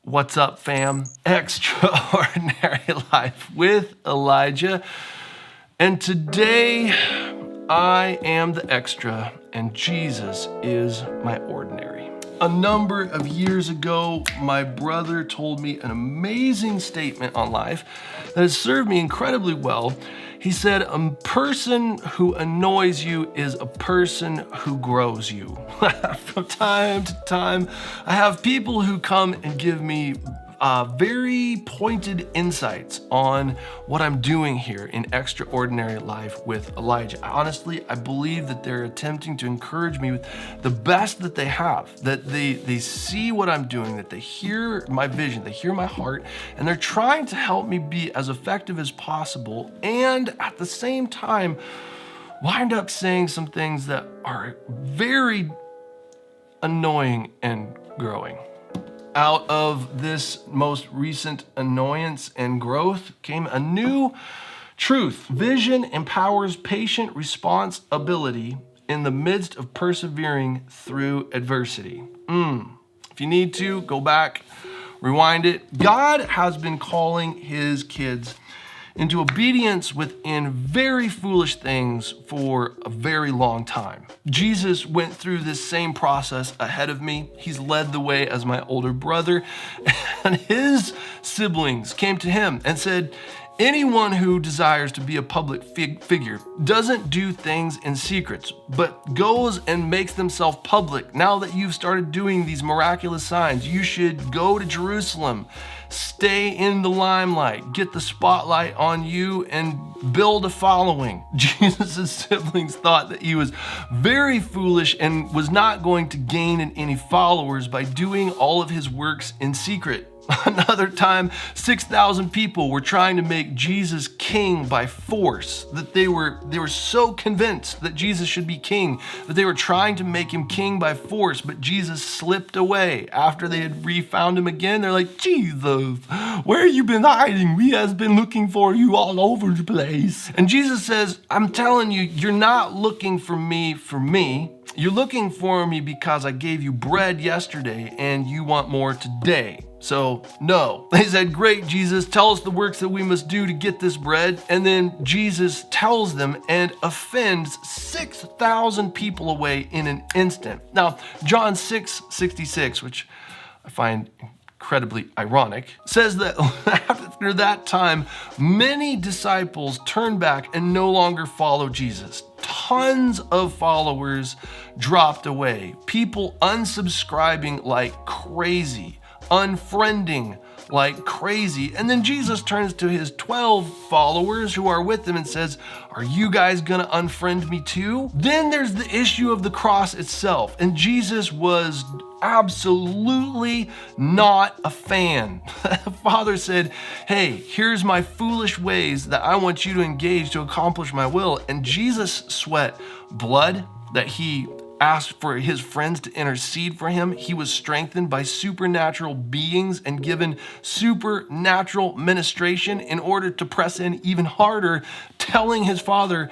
What's up, fam? Extraordinary Life with Elijah. And today, I am the extra, and Jesus is my ordinary. A number of years ago, my brother told me an amazing statement on life that has served me incredibly well. He said, a person who annoys you is a person who grows you. From time to time, I have people who come and give me very pointed insights on what I'm doing here in Extraordinary Life with Elijah. Honestly, I believe that they're attempting to encourage me with the best that they have, that they see what I'm doing, that they hear my vision, they hear my heart, and they're trying to help me be as effective as possible, and at the same time, wind up saying some things that are very annoying and growing. Out of this most recent annoyance and growth came a new truth. Vision empowers patient response ability in the midst of persevering through adversity. If you need to, go back, rewind it. God has been calling his kids into obedience within very foolish things for a very long time. Jesus went through this same process ahead of me. He's led the way as my older brother, and his siblings came to him and said, anyone who desires to be a public figure doesn't do things in secrets, but goes and makes themselves public. Now that you've started doing these miraculous signs, you should go to Jerusalem, stay in the limelight, get the spotlight on you, and build a following. Jesus' siblings thought that he was very foolish and was not going to gain any followers by doing all of his works in secret. Another time, 6,000 people were trying to make Jesus king by force, that they were so convinced that Jesus should be king, that they were trying to make him king by force, but Jesus slipped away. After they had refound him again, they're like, Jesus, where you been hiding? We has been looking for you all over the place. And Jesus says, I'm telling you, you're not looking for me. You're looking for me because I gave you bread yesterday and you want more today. So, no. They said, great, Jesus, tell us the works that we must do to get this bread. And then Jesus tells them and offends 6,000 people away in an instant. Now, John 6:66, which I find incredibly ironic, says that after that time, many disciples turned back and no longer followed Jesus. Tons of followers dropped away. People unsubscribing like crazy. Unfriending like crazy. And then Jesus turns to his 12 followers who are with him and says, are you guys gonna unfriend me too? Then there's the issue of the cross itself. And Jesus was absolutely not a fan. The Father said, hey, here's my foolish ways that I want you to engage to accomplish my will. And Jesus sweat blood that he asked for his friends to intercede for him. He was strengthened by supernatural beings and given supernatural ministration in order to press in even harder, telling his father,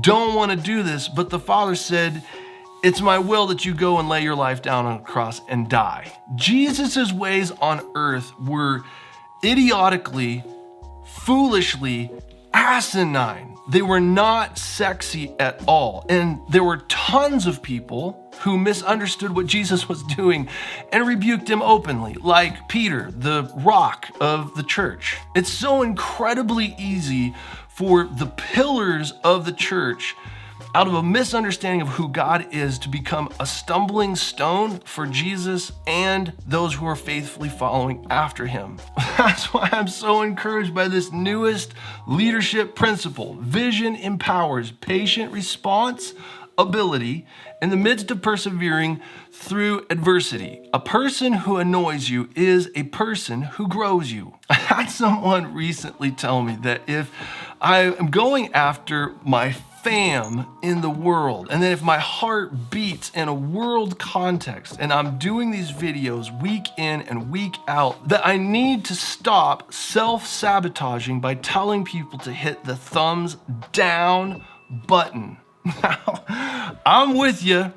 don't want to do this. But the Father said, it's my will that you go and lay your life down on a cross and die. Jesus's ways on earth were idiotically, foolishly asinine. They were not sexy at all. And there were tons of people who misunderstood what Jesus was doing and rebuked him openly, like Peter, the rock of the church. It's so incredibly easy for the pillars of the church, out of a misunderstanding of who God is, to become a stumbling stone for Jesus and those who are faithfully following after him. That's why I'm so encouraged by this newest leadership principle. Vision empowers patient response ability in the midst of persevering through adversity. A person who annoys you is a person who grows you. I had someone recently tell me that if I am going after my fam in the world, and then if my heart beats in a world context and I'm doing these videos week in and week out, that I need to stop self-sabotaging by telling people to hit the thumbs down button. Now, I'm with you.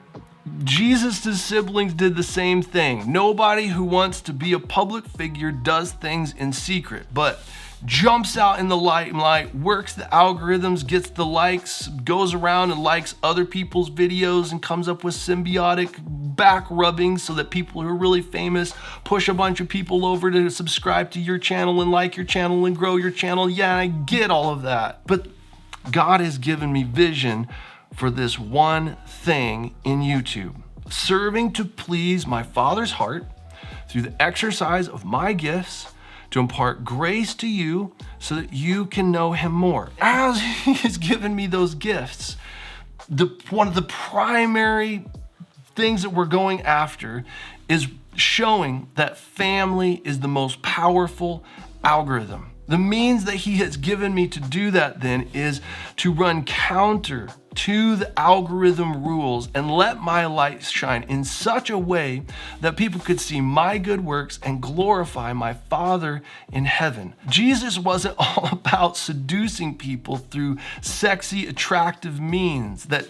Jesus' siblings did the same thing. Nobody who wants to be a public figure does things in secret, but jumps out in the limelight, works the algorithms, gets the likes, goes around and likes other people's videos and comes up with symbiotic back rubbing so that people who are really famous push a bunch of people over to subscribe to your channel and like your channel and grow your channel. Yeah, I get all of that. But God has given me vision for this one thing in YouTube, serving to please my Father's heart through the exercise of my gifts to impart grace to you so that you can know him more. As he has given me those gifts, one of the primary things that we're going after is showing that family is the most powerful algorithm. The means that he has given me to do that then is to run counter to the algorithm rules and let my light shine in such a way that people could see my good works and glorify my Father in heaven. Jesus wasn't all about seducing people through sexy, attractive means that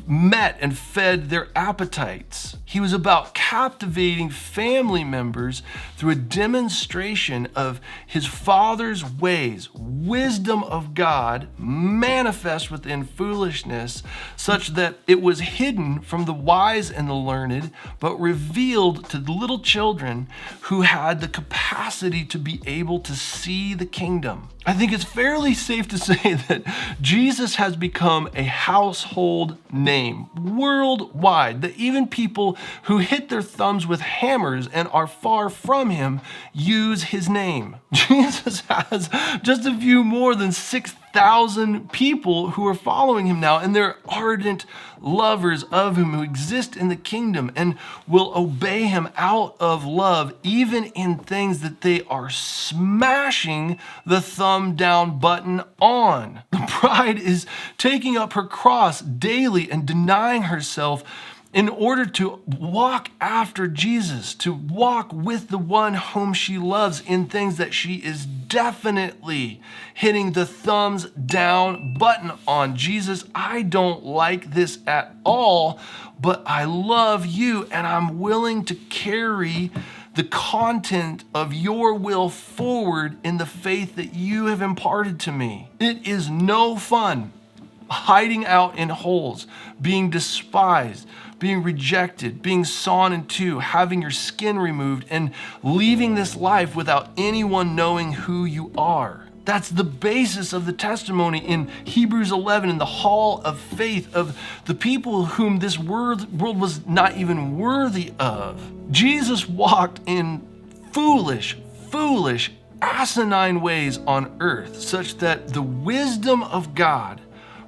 met and fed their appetites. He was about captivating family members through a demonstration of his Father's ways, wisdom of God manifest within foolishness, such that it was hidden from the wise and the learned, but revealed to the little children who had the capacity to be able to see the kingdom. I think it's fairly safe to say that Jesus has become a household name worldwide, that even people who hit their thumbs with hammers and are far from him use his name. Jesus has just a few more than 6,000 people who are following him now, and they're ardent lovers of him who exist in the kingdom and will obey him out of love, even in things that they are smashing the thumb down button on. The bride is taking up her cross daily and denying herself in order to walk after Jesus, to walk with the one whom she loves in things that she is definitely hitting the thumbs down button on. Jesus, I don't like this at all, but I love you and I'm willing to carry the content of your will forward in the faith that you have imparted to me. It is no fun hiding out in holes, being despised, being rejected, being sawn in two, having your skin removed, and leaving this life without anyone knowing who you are. That's the basis of the testimony in Hebrews 11 in the hall of faith of the people whom this world was not even worthy of. Jesus walked in foolish, asinine ways on earth, such that the wisdom of God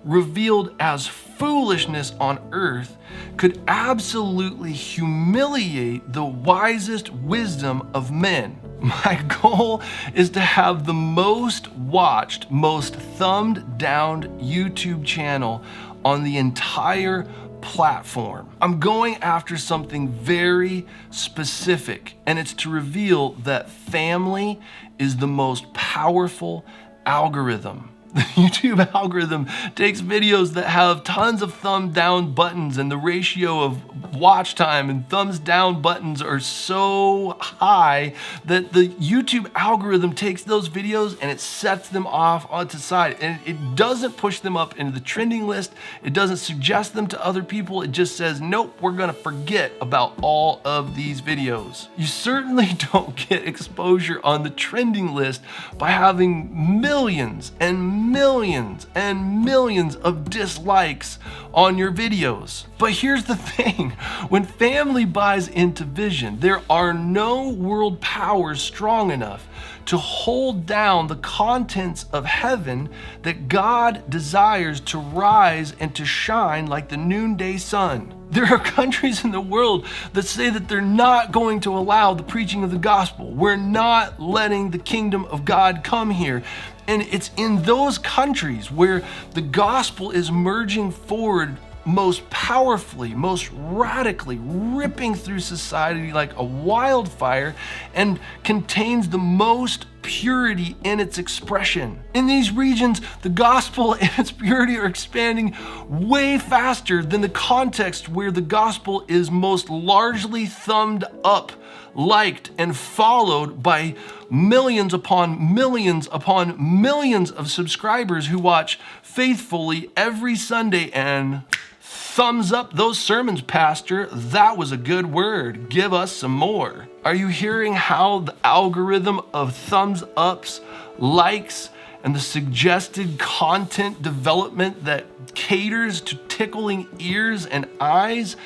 revealed as foolishness on earth could absolutely humiliate the wisest wisdom of men. My goal is to have the most watched, most thumbed down YouTube channel on the entire platform. I'm going after something very specific, and it's to reveal that family is the most powerful algorithm. The YouTube algorithm takes videos that have tons of thumb down buttons, and the ratio of watch time and thumbs down buttons are so high that the YouTube algorithm takes those videos and it sets them off onto the side. And it doesn't push them up into the trending list. It doesn't suggest them to other people. It just says, nope, we're gonna forget about all of these videos. You certainly don't get exposure on the trending list by having millions and millions of dislikes on your videos. But here's the thing, when family buys into vision, there are no world powers strong enough to hold down the contents of heaven that God desires to rise and to shine like the noonday sun. There are countries in the world that say that they're not going to allow the preaching of the gospel. We're not letting the kingdom of God come here. And it's in those countries where the gospel is merging forward most powerfully, most radically, ripping through society like a wildfire, and contains the most purity in its expression. In these regions, the gospel and its purity are expanding way faster than the context where the gospel is most largely thumbed up, liked, and followed by millions upon millions upon millions of subscribers who watch faithfully every Sunday and thumbs up those sermons, Pastor. That was a good word. Give us some more. Are you hearing how the algorithm of thumbs ups, likes, and the suggested content development that caters to tickling ears and eyes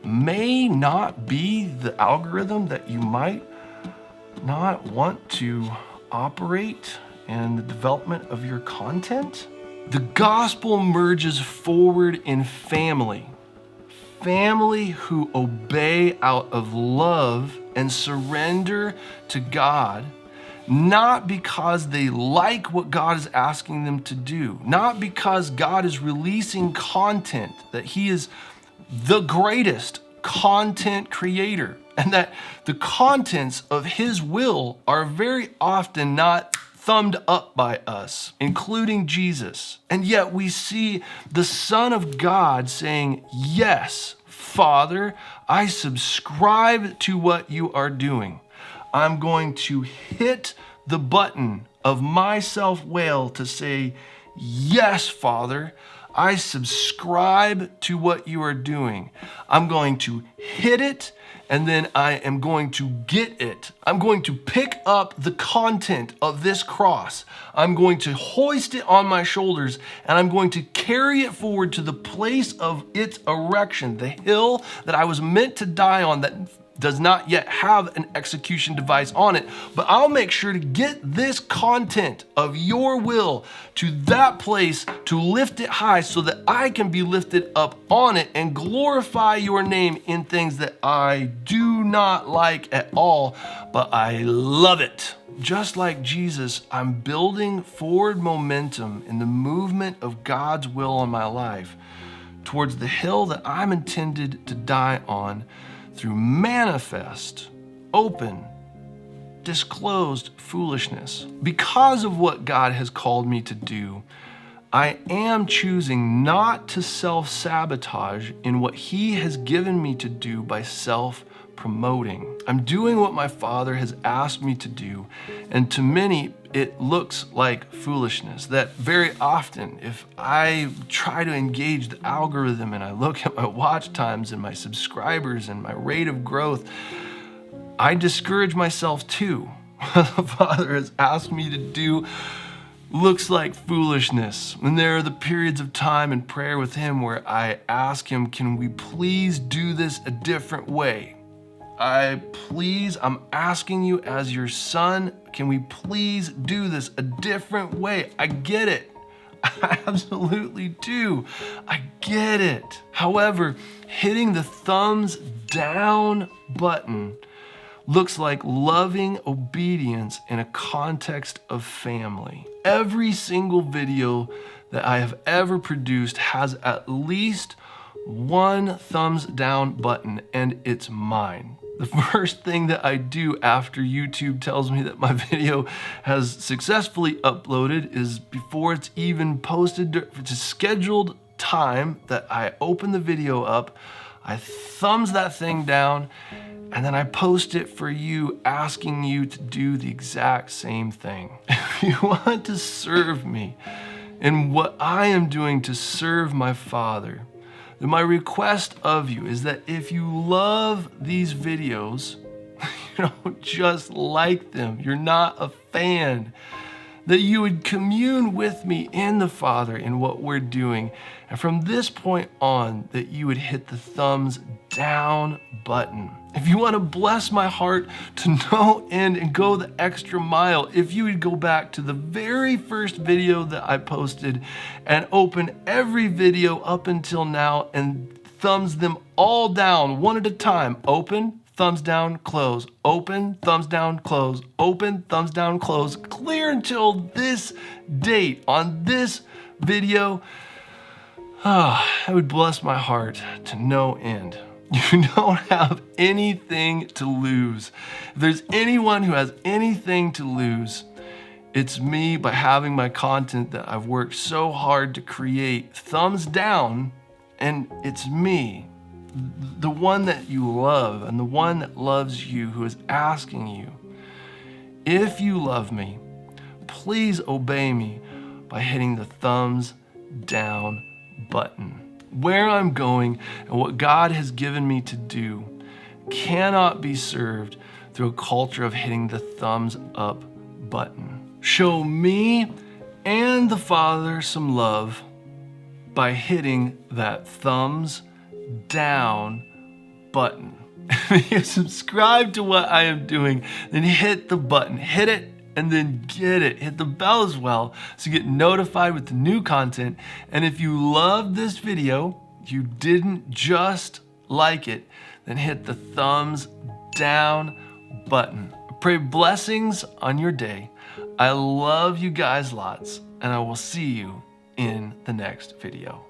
may not be the algorithm that you might not want to operate in the development of your content? The gospel merges forward in family. Family who obey out of love and surrender to God, not because they like what God is asking them to do, not because God is releasing content, that He is the greatest content creator, and that the contents of His will are very often not thumbed up by us, including Jesus. And yet we see the Son of God saying, yes, Father, I subscribe to what you are doing. I'm going to hit the button of my self-will to say, yes, Father, I subscribe to what you are doing. I'm going to hit it, and then I am going to get it. I'm going to pick up the content of this cross. I'm going to hoist it on my shoulders, and I'm going to carry it forward to the place of its erection, the hill that I was meant to die on, that does not yet have an execution device on it, but I'll make sure to get this content of your will to that place to lift it high so that I can be lifted up on it and glorify your name in things that I do not like at all, but I love it. Just like Jesus, I'm building forward momentum in the movement of God's will on my life towards the hill that I'm intended to die on, through manifest, open, disclosed foolishness. Because of what God has called me to do, I am choosing not to self-sabotage in what He has given me to do by self-promoting. I'm doing what my Father has asked me to do, and to many, it looks like foolishness. That very often, if I try to engage the algorithm and I look at my watch times and my subscribers and my rate of growth, I discourage myself too. What the Father has asked me to do looks like foolishness. And there are the periods of time in prayer with Him where I ask Him, can we please do this a different way? I'm asking you as your son, can we please do this a different way? I get it. I absolutely do. I get it. However, hitting the thumbs down button looks like loving obedience in a context of family. Every single video that I have ever produced has at least one thumbs down button, and it's mine. The first thing that I do after YouTube tells me that my video has successfully uploaded is, before it's even posted, it's a scheduled time that I open the video up, I thumbs that thing down, and then I post it for you, asking you to do the exact same thing. If you want to serve me in what I am doing to serve my Father, then my request of you is that if you love these videos, you don't just like them, you're not a fan, that you would commune with me in the Father in what we're doing. And from this point on, that you would hit the thumbs down button. If you want to bless my heart to no end and go the extra mile, if you would go back to the very first video that I posted and open every video up until now and thumbs them all down one at a time. Open, thumbs down, close. Open, thumbs down, close. Open, thumbs down, close. Clear until this date on this video. It would bless my heart to no end. You don't have anything to lose. If there's anyone who has anything to lose, It's me by having my content that I've worked so hard to create thumbs down, and it's me, the one that you love and the one that loves you, who is asking you, if you love me, please obey me by hitting the thumbs down button. Where I'm going and what God has given me to do cannot be served through a culture of hitting the thumbs up button. Show me and the Father some love by hitting that thumbs down button. If you subscribe to what I am doing, then hit the button, hit it, and then get it. Hit the bell as well so you get notified with the new content. And if you loved this video, you didn't just like it, then hit the thumbs down button. I pray blessings on your day. I love you guys lots, and I will see you in the next video.